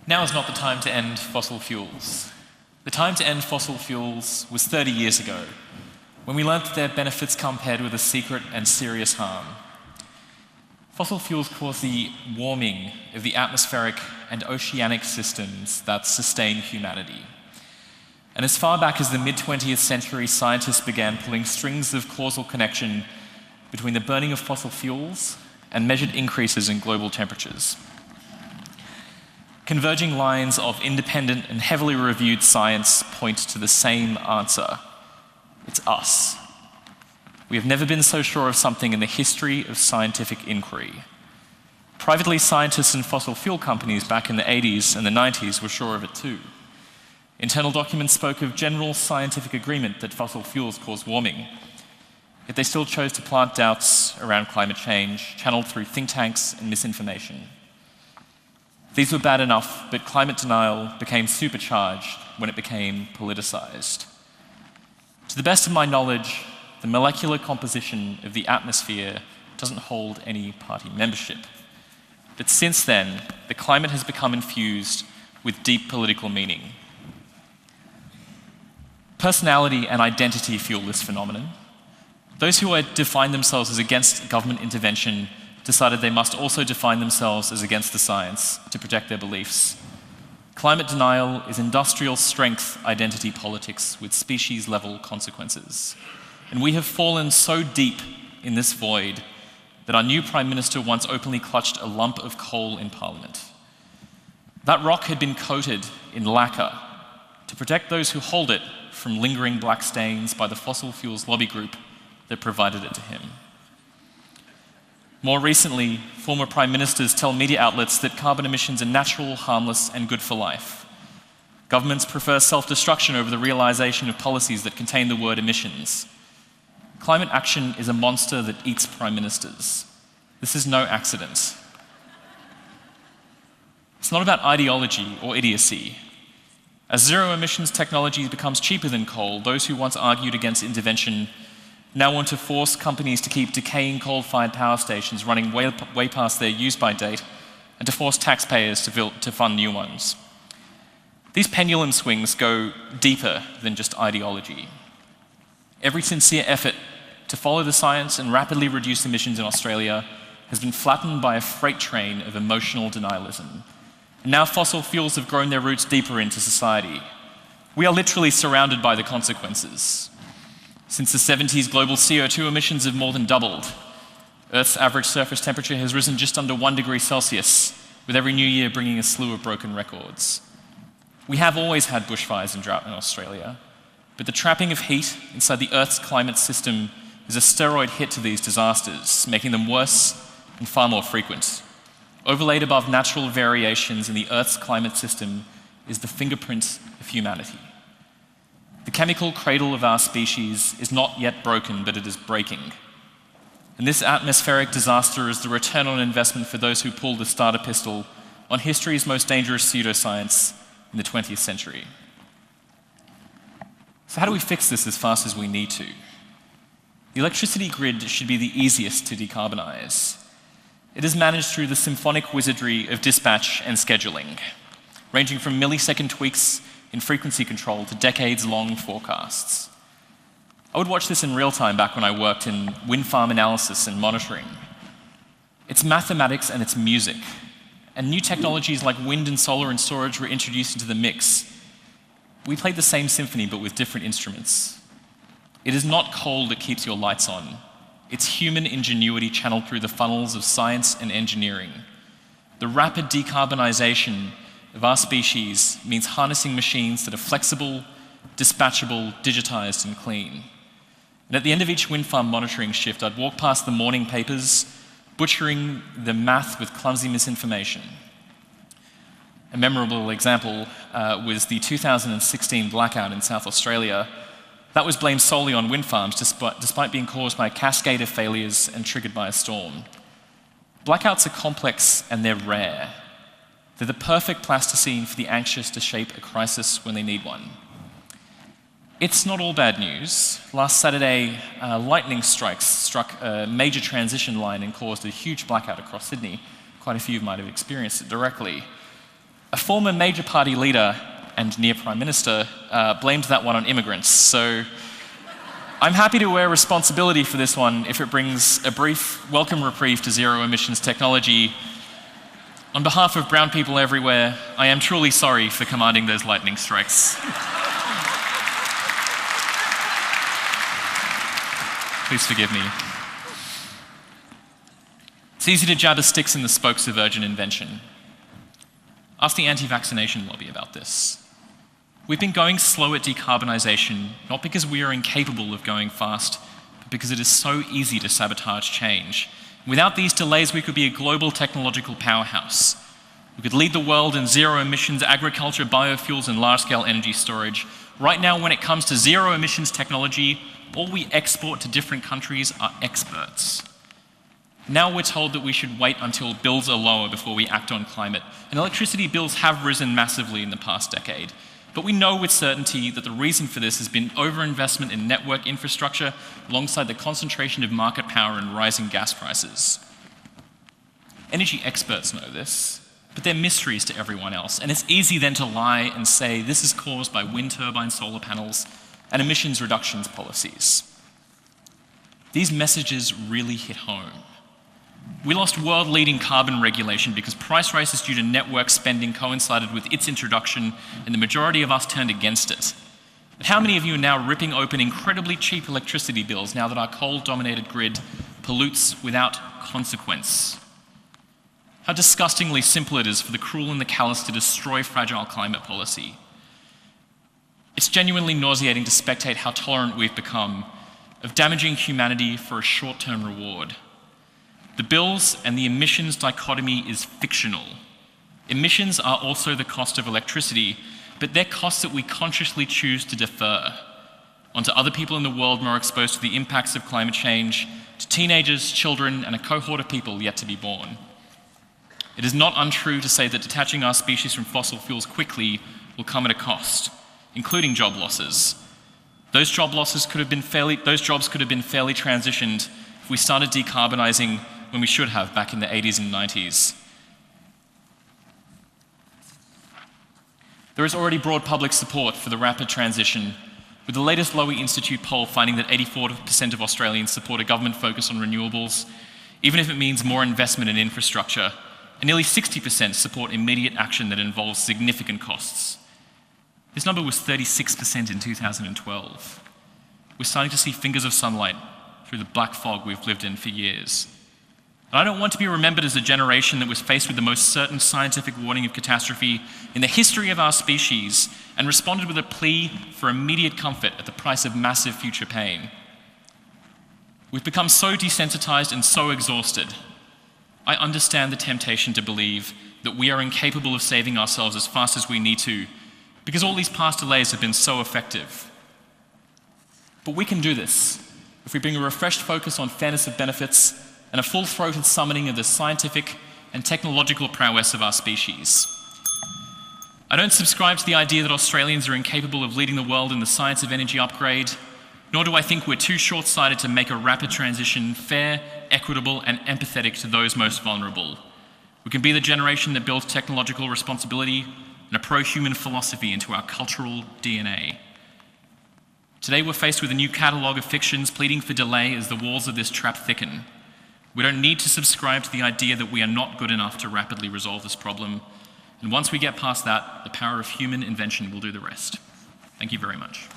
Now is not the time to end fossil fuels. The time to end fossil fuels was 30 years ago, when we learnt that their benefits come paired with a secret and serious harm. Fossil fuels cause the warming of the atmospheric and oceanic systems that sustain humanity. And as far back as the mid-20th century, scientists began pulling strings of causal connection between the burning of fossil fuels and measured increases in global temperatures. Converging lines of independent and heavily reviewed science point to the same answer. It's us. We have never been so sure of something in the history of scientific inquiry. Privately, scientists and fossil fuel companies back in the 80s and the 90s were sure of it too. Internal documents spoke of general scientific agreement that fossil fuels cause warming, yet they still chose to plant doubts around climate change, channeled through think tanks and misinformation. These were bad enough, but climate denial became supercharged when it became politicized. To the best of my knowledge, the molecular composition of the atmosphere doesn't hold any party membership. But since then, the climate has become infused with deep political meaning. Personality and identity fuel this phenomenon. Those who define themselves as against government intervention decided they must also define themselves as against the science to protect their beliefs. Climate denial is industrial strength identity politics with species-level consequences. And we have fallen so deep in this void that our new Prime Minister once openly clutched a lump of coal in Parliament. That rock had been coated in lacquer to protect those who hold it from lingering black stains by the fossil fuels lobby group that provided it to him. More recently, former prime ministers tell media outlets that carbon emissions are natural, harmless, and good for life. Governments prefer self-destruction over the realization of policies that contain the word emissions. Climate action is a monster that eats prime ministers. This is no accident. It's not about ideology or idiocy. As zero-emissions technology becomes cheaper than coal, those who once argued against intervention now want to force companies to keep decaying coal-fired power stations running way past their use-by date and to force taxpayers to fund new ones. These pendulum swings go deeper than just ideology. Every sincere effort to follow the science and rapidly reduce emissions in Australia has been flattened by a freight train of emotional denialism. And now fossil fuels have grown their roots deeper into society. We are literally surrounded by the consequences. Since the 70s, global CO2 emissions have more than doubled. Earth's average surface temperature has risen just under 1 degree Celsius, with every new year bringing a slew of broken records. We have always had bushfires and drought in Australia, but the trapping of heat inside the Earth's climate system is a steroid hit to these disasters, making them worse and far more frequent. Overlaid above natural variations in the Earth's climate system is the fingerprint of humanity. The chemical cradle of our species is not yet broken, but it is breaking. And this atmospheric disaster is the return on investment for those who pulled the starter pistol on history's most dangerous pseudoscience in the 20th century. So how do we fix this as fast as we need to? The electricity grid should be the easiest to decarbonize. It is managed through the symphonic wizardry of dispatch and scheduling, ranging from millisecond tweaks in frequency control to decades-long forecasts. I would watch this in real time back when I worked in wind farm analysis and monitoring. It's mathematics and it's music, and new technologies like wind and solar and storage were introduced into the mix. We played the same symphony but with different instruments. It is not coal that keeps your lights on. It's human ingenuity channeled through the funnels of science and engineering. The rapid decarbonization of our species means harnessing machines that are flexible, dispatchable, digitized, and clean. And at the end of each wind farm monitoring shift, I'd walk past the morning papers, butchering the math with clumsy misinformation. A memorable example was the 2016 blackout in South Australia. That was blamed solely on wind farms, despite being caused by a cascade of failures and triggered by a storm. Blackouts are complex and they're rare. They're the perfect plasticine for the anxious to shape a crisis when they need one. It's not all bad news. Last Saturday, lightning strikes struck a major transition line and caused a huge blackout across Sydney. Quite a few might have experienced it directly. A former major party leader and near Prime Minister blamed that one on immigrants. So I'm happy to wear responsibility for this one if it brings a brief welcome reprieve to zero emissions technology. On behalf of brown people everywhere, I am truly sorry for commanding those lightning strikes. Please forgive me. It's easy to jabber sticks in the spokes of urgent invention. Ask the anti-vaccination lobby about this. We've been going slow at decarbonisation, not because we are incapable of going fast, but because it is so easy to sabotage change. Without these delays, we could be a global technological powerhouse. We could lead the world in zero emissions, agriculture, biofuels, and large-scale energy storage. Right now, when it comes to zero emissions technology, all we export to different countries are experts. Now we're told that we should wait until bills are lower before we act on climate. And electricity bills have risen massively in the past decade. But we know with certainty that the reason for this has been overinvestment in network infrastructure alongside the concentration of market power and rising gas prices. Energy experts know this, but they're mysteries to everyone else. And it's easy then to lie and say this is caused by wind turbine solar panels and emissions reductions policies. These messages really hit home. We lost world-leading carbon regulation because price rises due to network spending coincided with its introduction, and the majority of us turned against it. But how many of you are now ripping open incredibly cheap electricity bills now that our coal-dominated grid pollutes without consequence? How disgustingly simple it is for the cruel and the callous to destroy fragile climate policy. It's genuinely nauseating to spectate how tolerant we've become of damaging humanity for a short-term reward. The bills and the emissions dichotomy is fictional. Emissions are also the cost of electricity, but they're costs that we consciously choose to defer onto other people in the world more exposed to the impacts of climate change, to teenagers, children, and a cohort of people yet to be born. It is not untrue to say that detaching our species from fossil fuels quickly will come at a cost, including job losses. Those jobs could have been fairly transitioned if we started decarbonising when we should have back in the 80s and 90s. There is already broad public support for the rapid transition, with the latest Lowy Institute poll finding that 84% of Australians support a government focus on renewables, even if it means more investment in infrastructure, and nearly 60% support immediate action that involves significant costs. This number was 36% in 2012. We're starting to see fingers of sunlight through the black fog we've lived in for years. And I don't want to be remembered as a generation that was faced with the most certain scientific warning of catastrophe in the history of our species and responded with a plea for immediate comfort at the price of massive future pain. We've become so desensitized and so exhausted. I understand the temptation to believe that we are incapable of saving ourselves as fast as we need to, because all these past delays have been so effective. But we can do this if we bring a refreshed focus on fairness of benefits and a full-throated summoning of the scientific and technological prowess of our species. I don't subscribe to the idea that Australians are incapable of leading the world in the science of energy upgrade, nor do I think we're too short-sighted to make a rapid transition fair, equitable, and empathetic to those most vulnerable. We can be the generation that builds technological responsibility and a pro-human philosophy into our cultural DNA. Today we're faced with a new catalogue of fictions pleading for delay as the walls of this trap thicken. We don't need to subscribe to the idea that we are not good enough to rapidly resolve this problem. And once we get past that, the power of human invention will do the rest. Thank you very much.